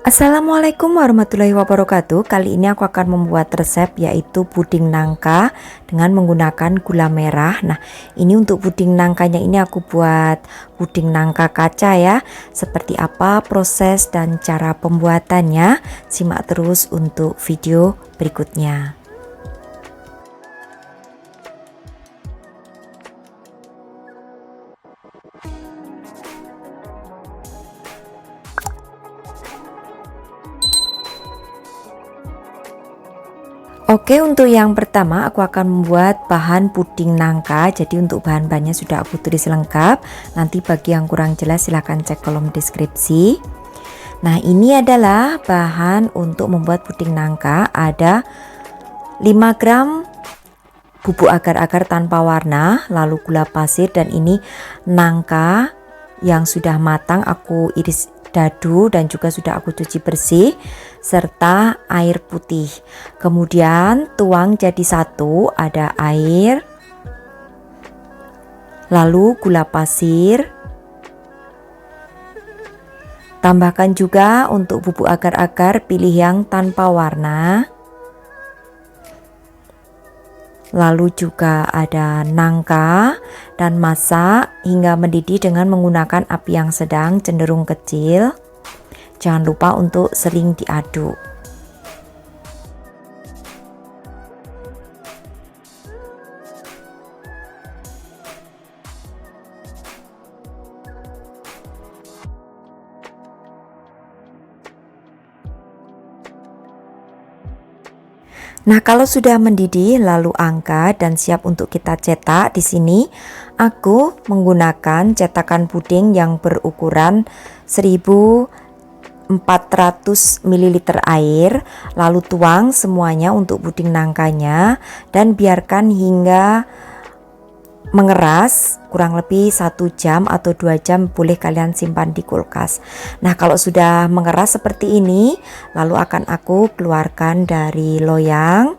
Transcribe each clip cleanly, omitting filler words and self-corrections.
Assalamualaikum warahmatullahi wabarakatuh. Kali ini aku akan membuat resep yaitu puding nangka dengan menggunakan gula merah. Nah, ini untuk puding nangkanya ini aku buat puding nangka kaca ya. Seperti apa proses dan cara pembuatannya? Simak terus untuk video berikutnya. Oke, untuk yang pertama aku akan membuat bahan puding nangka. Jadi untuk bahan-bahannya sudah aku tulis lengkap. Nanti bagi yang kurang jelas silahkan cek kolom deskripsi. Nah, ini adalah bahan untuk membuat puding nangka. Ada 5 gram bubuk agar-agar tanpa warna, lalu gula pasir, dan ini nangka yang sudah matang aku iris dadu dan juga sudah aku cuci bersih, serta air putih. Kemudian tuang jadi satu, ada air, lalu gula pasir, tambahkan juga untuk bubuk agar-agar pilih yang tanpa warna, lalu juga ada nangka, dan masak hingga mendidih dengan menggunakan api yang sedang cenderung kecil. Jangan lupa untuk sering diaduk. Nah, kalau sudah mendidih lalu angkat dan siap untuk kita cetak. Di sini aku menggunakan cetakan puding yang berukuran 1400 ml air, lalu tuang semuanya untuk puding nangkanya dan biarkan hingga mengeras kurang lebih 1 jam atau 2 jam, boleh kalian simpan di kulkas. Nah, kalau sudah mengeras seperti ini, lalu akan aku keluarkan dari loyang.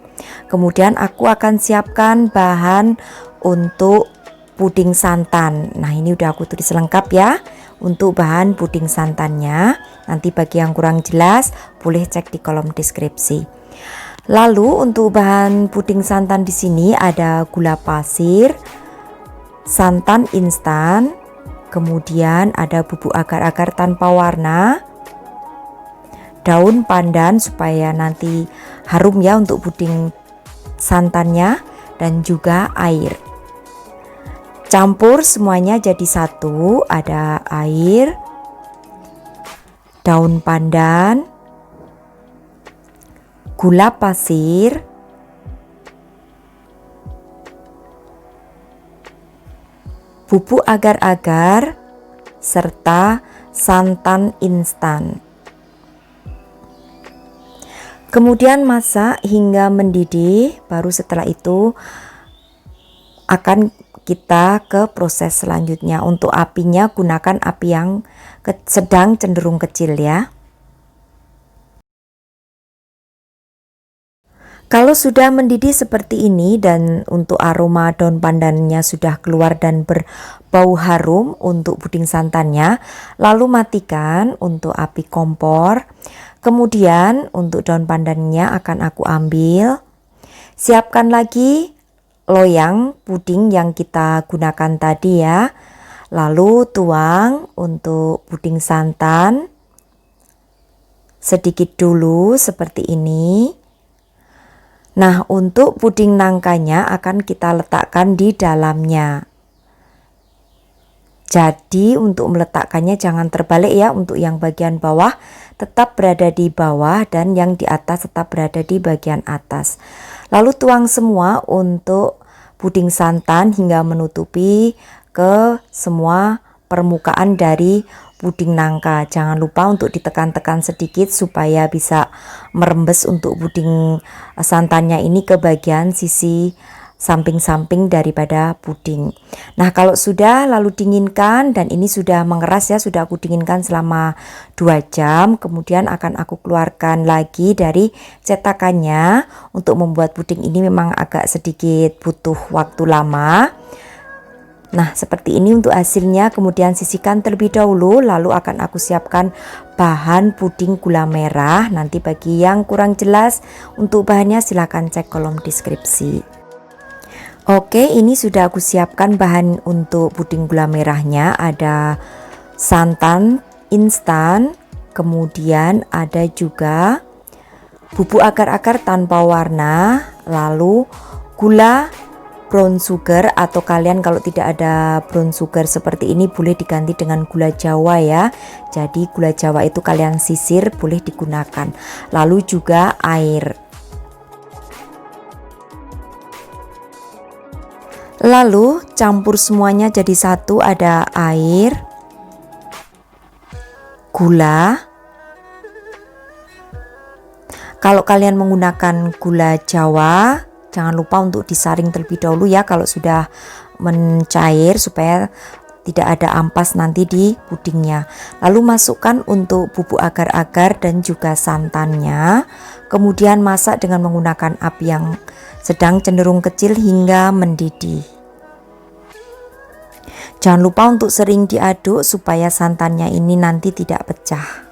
Kemudian aku akan siapkan bahan untuk puding santan. Nah, ini udah aku tulis lengkap ya untuk bahan puding santannya. Nanti bagi yang kurang jelas boleh cek di kolom deskripsi. Lalu untuk bahan puding santan di sini ada gula pasir, santan instan, kemudian ada bubuk agar-agar tanpa warna, daun pandan supaya nanti harum ya untuk puding santannya, dan juga air. Campur semuanya jadi satu, ada air, daun pandan, gula pasir, bubuk agar-agar, serta santan instan. Kemudian masak hingga mendidih, baru setelah itu akan kita ke proses selanjutnya. Untuk apinya gunakan api yang sedang cenderung kecil ya. Kalau sudah mendidih seperti ini dan untuk aroma daun pandannya sudah keluar dan berbau harum untuk puding santannya, lalu matikan untuk api kompor. Kemudian untuk daun pandannya akan aku ambil. Siapkan lagi loyang puding yang kita gunakan tadi ya. Lalu tuang untuk puding santan sedikit dulu seperti ini. Nah, untuk puding nangkanya akan kita letakkan di dalamnya. Jadi untuk meletakkannya jangan terbalik ya, untuk yang bagian bawah tetap berada di bawah dan yang di atas tetap berada di bagian atas. Lalu tuang semua untuk puding santan hingga menutupi ke semua permukaan dari puding nangka. Jangan lupa untuk ditekan-tekan sedikit supaya bisa merembes untuk puding santannya ini ke bagian sisi samping-samping daripada puding. Nah, kalau sudah lalu dinginkan, dan ini sudah mengeras ya, sudah aku dinginkan selama 2 jam. Kemudian akan aku keluarkan lagi dari cetakannya. Untuk membuat puding ini memang agak sedikit butuh waktu lama. Nah, seperti ini untuk hasilnya. Kemudian sisihkan terlebih dahulu, lalu akan aku siapkan bahan puding gula merah. Nanti bagi yang kurang jelas untuk bahannya silahkan cek kolom deskripsi. Oke, ini sudah aku siapkan bahan untuk puding gula merahnya. Ada santan instan, kemudian ada juga bubuk agar-agar tanpa warna, lalu gula brown sugar, atau kalian kalau tidak ada brown sugar seperti ini boleh diganti dengan gula Jawa ya. Jadi gula Jawa itu kalian sisir, boleh digunakan. Lalu juga air. Lalu campur semuanya jadi satu, ada air, gula. Kalau kalian menggunakan gula Jawa, jangan lupa untuk disaring terlebih dahulu ya kalau sudah mencair, supaya tidak ada ampas nanti di pudingnya. Lalu masukkan untuk bubuk agar-agar dan juga santannya. Kemudian masak dengan menggunakan api yang sedang cenderung kecil hingga mendidih. Jangan lupa untuk sering diaduk supaya santannya ini nanti tidak pecah.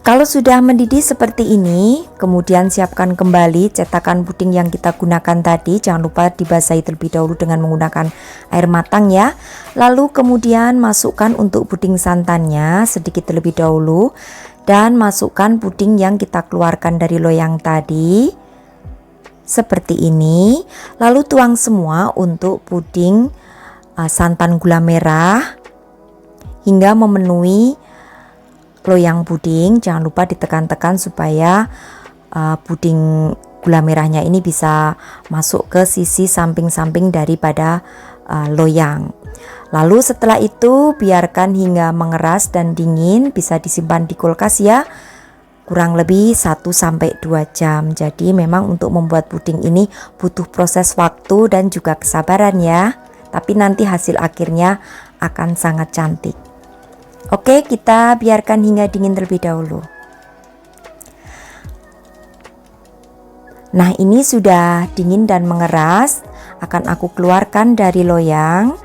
Kalau sudah mendidih seperti ini, kemudian siapkan kembali cetakan puding yang kita gunakan tadi. Jangan lupa dibasahi terlebih dahulu dengan menggunakan air matang ya. Lalu kemudian masukkan untuk puding santannya sedikit terlebih dahulu, dan masukkan puding yang kita keluarkan dari loyang tadi seperti ini. Lalu tuang semua untuk puding santan gula merah hingga memenuhi loyang puding. Jangan lupa ditekan-tekan supaya puding gula merahnya ini bisa masuk ke sisi samping-samping daripada loyang. Lalu setelah itu biarkan hingga mengeras dan dingin, bisa disimpan di kulkas ya, kurang lebih 1-2 jam. Jadi memang untuk membuat puding ini butuh proses waktu dan juga kesabaran ya, tapi nanti hasil akhirnya akan sangat cantik. Oke, kita biarkan hingga dingin terlebih dahulu. Nah, ini sudah dingin dan mengeras. Akan aku keluarkan dari loyang.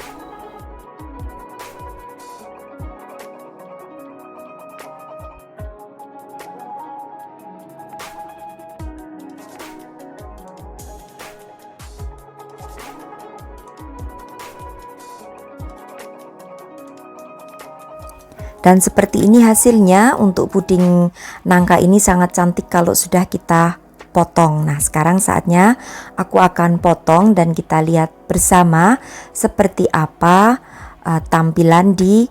Dan seperti ini hasilnya. Untuk puding nangka ini sangat cantik kalau sudah kita potong. Nah, sekarang saatnya aku akan potong dan kita lihat bersama seperti apa tampilan di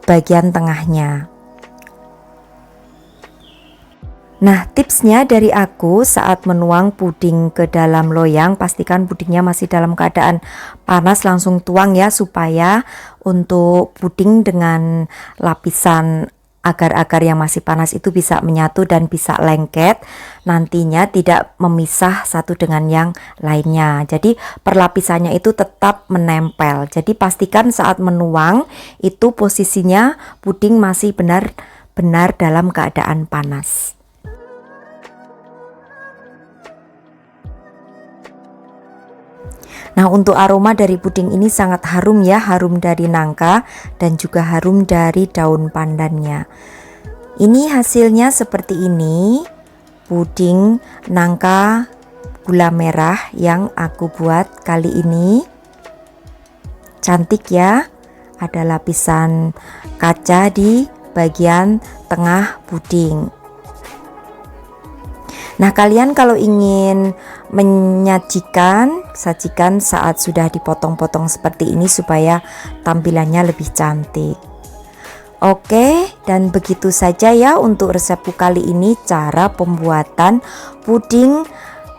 bagian tengahnya. Nah, tipsnya dari aku saat menuang puding ke dalam loyang, pastikan pudingnya masih dalam keadaan panas, langsung tuang ya, supaya untuk puding dengan lapisan agar-agar yang masih panas itu bisa menyatu dan bisa lengket, nantinya tidak memisah satu dengan yang lainnya. Jadi perlapisannya itu tetap menempel. Jadi pastikan saat menuang itu posisinya puding masih benar-benar dalam keadaan panas. Nah, untuk aroma dari puding ini sangat harum ya, harum dari nangka dan juga harum dari daun pandannya. Ini hasilnya seperti ini, puding nangka gula merah yang aku buat kali ini. Cantik ya, ada lapisan kaca di bagian tengah puding. Nah, kalian kalau ingin sajikan saat sudah dipotong-potong seperti ini supaya tampilannya lebih cantik. Oke, dan begitu saja ya untuk resepku kali ini, cara pembuatan puding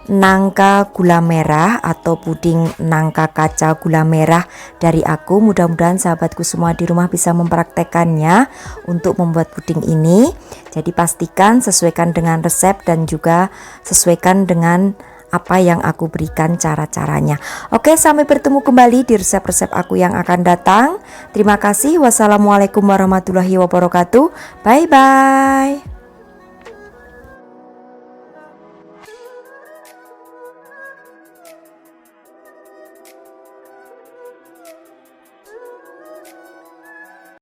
nangka gula merah atau puding nangka kaca gula merah dari aku. Mudah-mudahan sahabatku semua di rumah bisa mempraktekannya untuk membuat puding ini. Jadi pastikan sesuaikan dengan resep dan juga sesuaikan dengan apa yang aku berikan cara-caranya. Oke, sampai bertemu kembali di resep-resep aku yang akan datang. Terima kasih. Wassalamualaikum warahmatullahi wabarakatuh. Bye bye.